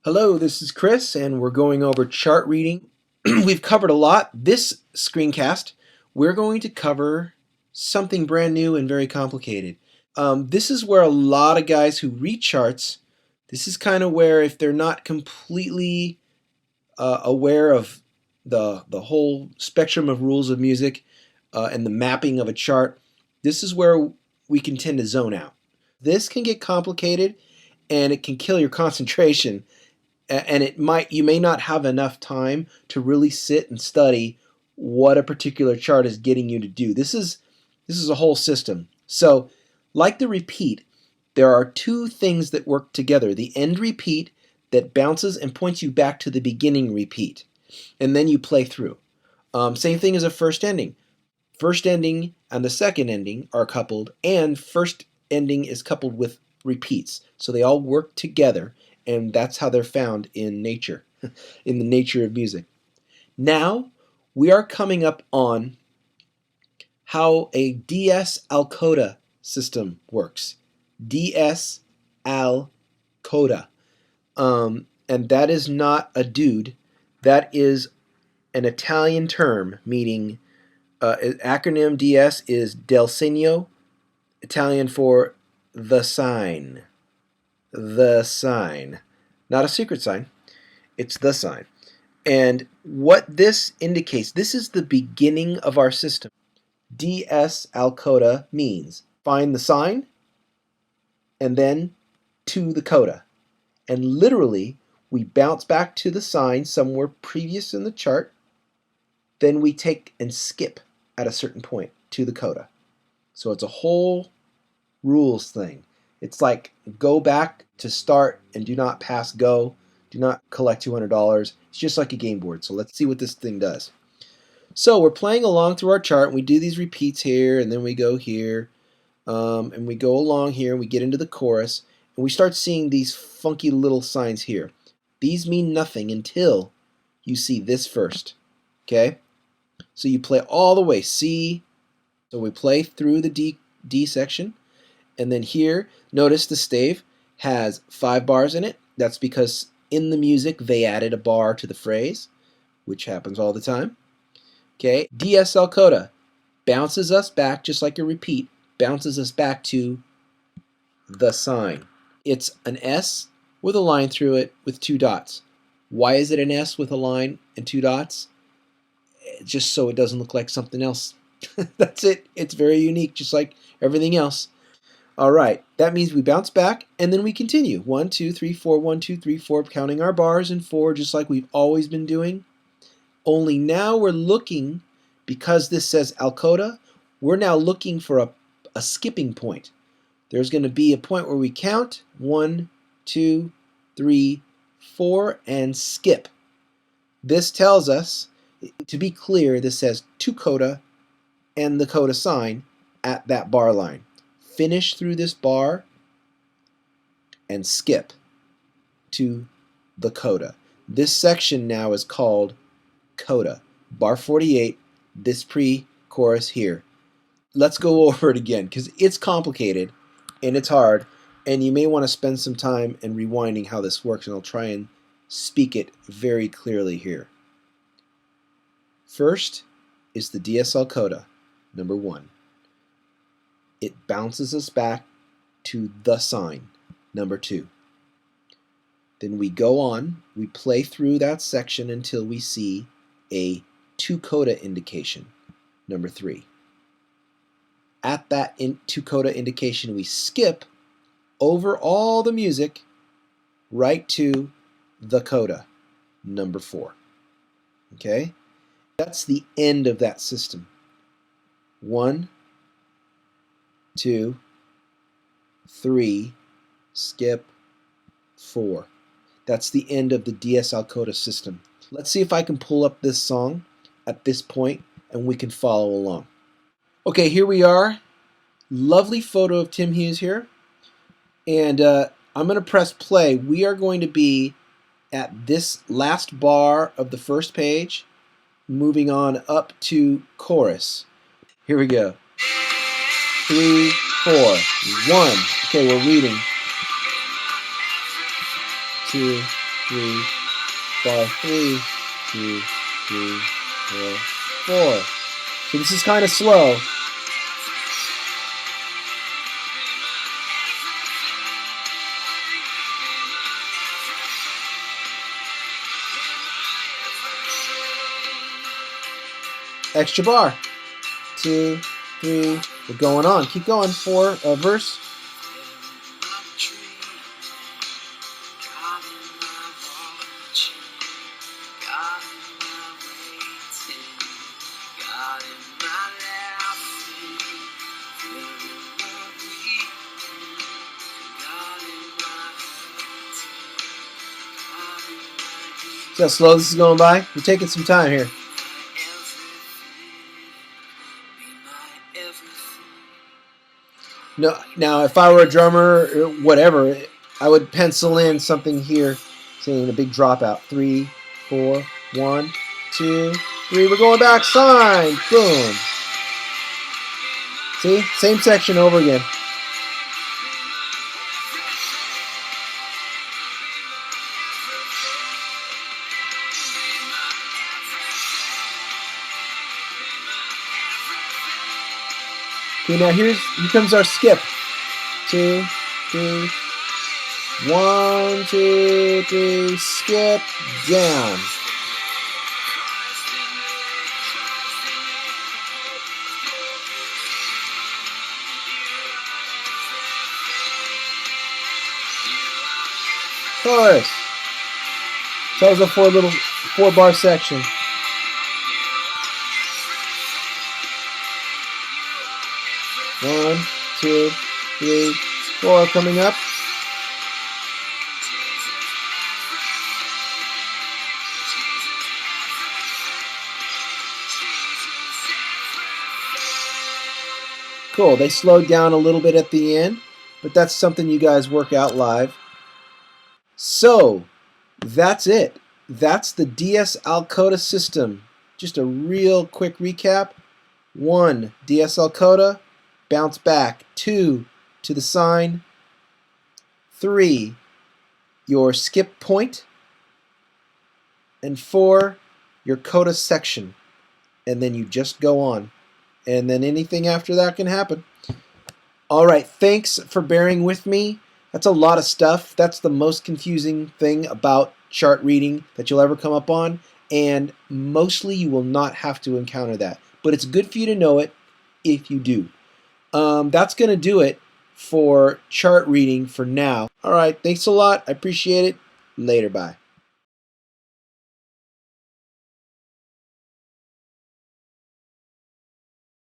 Hello, this is Chris, and we're going over chart reading. We've covered a lot. This screencast, we're going to cover something brand new and very complicated. This is where a lot of guys who read charts, this is kind of where if they're not completely aware of the whole spectrum of rules of music and the mapping of a chart, this is where we can tend to zone out. This can get complicated, and it can kill your concentration. And you may not have enough time to really sit and study what a particular chart is getting you to do. This is a whole system. So, like the repeat, there are two things that work together. The end repeat that bounces and points you back to the beginning repeat, and then you play through. Same thing as a first ending. First ending and the second ending are coupled, and first ending is coupled with repeats. So they all work together, and that's how they're found in nature, in the nature of music. Now, we are coming up on how a DS al Coda system works. DS al Coda. And that is not a dude. That is an Italian term meaning acronym DS is del segno, Italian for the sign. The sign. Not a secret sign. It's the sign. And what this indicates, this is the beginning of our system. DS al Coda means find the sign and then to the coda. And literally, we bounce back to the sign somewhere previous in the chart, then we take and skip at a certain point to the coda. So it's a whole rules thing. It's like go back to start and do not pass go. Do not collect $200. It's just like a game board. So let's see what this thing does. So we're playing along through our chart. And we do these repeats here, and then we go here, and we go along here, and we get into the chorus, and we start seeing these funky little signs here. These mean nothing until you see this first. Okay? So you play all the way C. So we play through the D section. And then here, notice the stave has 5 bars in it. That's because in the music they added a bar to the phrase, which happens all the time. Okay, DS al Coda bounces us back, just like a repeat, bounces us back to the sign. It's an S with a line through it with 2 dots. Why is it an S with a line and 2 dots? Just so it doesn't look like something else. That's it. It's very unique, just like everything else. All right, that means we bounce back and then we continue. 1, 2, 3, 4, 1, 2, 3, 4, counting our bars in 4, just like we've always been doing. Only now we're looking, because this says al coda, we're now looking for a skipping point. There's going to be a point where we count 1, 2, 3, 4, and skip. This tells us, to be clear, this says to coda and the coda sign at that bar line. Finish through this bar and skip to the coda. This section now is called coda. Bar 48, this pre-chorus here. Let's go over it again because it's complicated and it's hard, and you may want to spend some time in rewinding how this works, and I'll try and speak it very clearly here. First is the DS al Coda, number 1. It bounces us back to the sign, number 2. Then we go on, we play through that section until we see a to coda indication, number 3. At that to coda indication, we skip over all the music right to the coda, number 4. Okay? That's the end of that system. 1, 2, 3, skip, 4. That's the end of the DS al Coda system. Let's see if I can pull up this song at this point and we can follow along. Okay, here we are. Lovely photo of Tim Hughes here. And I'm going to press play. We are going to be at this last bar of the first page, moving on up to chorus. Here we go. 3, 4, 1. Okay, we're reading. 2, 3, bar 3, 2, 3, 4, 4. So this is kind of slow. Extra bar. 2, 3. We're going on. Keep going. 4, verse. See how slow this is going by? We're taking some time here. No, now if I were a drummer or whatever, I would pencil in something here, saying a big dropout. 3, 4, 1, 2, 3. We're going back. Sign. Boom. See? Same section over again. Okay, now here comes our skip. 2, 3. 1, 2, 3. Skip down. Chorus. So that was a 4-bar section. One, 2, 3, 4 coming up. Cool. They slowed down a little bit at the end, but that's something you guys work out live. So, that's it. That's the DS al Coda system. Just a real quick recap. 1, DS al Coda, bounce back. 2, to the sign. 3, your skip point. And 4, your coda section. And then you just go on. And then anything after that can happen. All right, thanks for bearing with me. That's a lot of stuff. That's the most confusing thing about chart reading that you'll ever come up on, and mostly you will not have to encounter that. But it's good for you to know it if you do. That's going to do it for chart reading for now. All right, thanks a lot. I appreciate it. Later, bye.